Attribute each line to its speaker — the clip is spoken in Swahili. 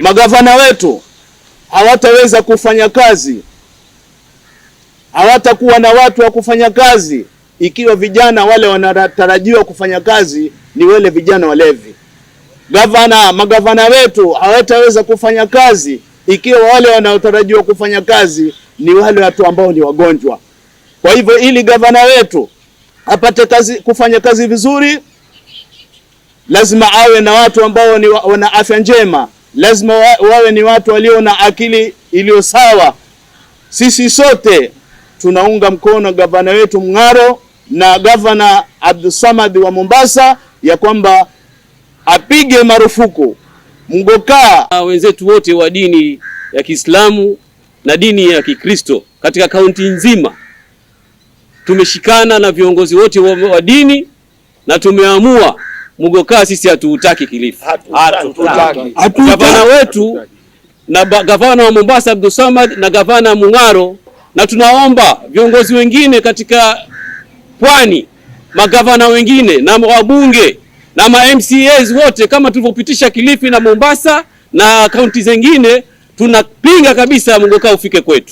Speaker 1: magavana wetu hawataweza kufanya kazi, hawatakuwa na watu wa kufanya kazi ikiwa vijana wale wanatarajiwa kufanya kazi ni wale vijana walevi. Magavana wetu hawataweza kufanya kazi ikiwa wale wanaotarajiwa kufanya kazi ni wale watu ambao ni wagonjwa. Kwa hivyo ili gavana wetu apate kufanya kazi vizuri, lazima awe na watu ambao wana afya njema, lazima wawe ni watu walio na akili iliyo sawa. Sisi sote tunaunga mkono gavana wetu Mng'aro na gavana Abdulsamad wa Mombasa ya kwamba apige marufuku mgokaa.
Speaker 2: Wenzetu wote wa dini ya Kiislamu na dini ya Kikristo katika kaunti nzima tumeshikana na viongozi wote wa dini na tumeamua mgokaa sisi hatuutaki Kilifi. Gavana wetu na gavana wa Mombasa Abdulsamad na gavana Mng'aro, na tunaomba viongozi wengine katika pwani, magavana wengine na wabunge na MCAs wote, kama tulivyopitisha Kilifi na Mombasa na kaunti zingine, tunapinga kabisa mgokaa ufike kwetu.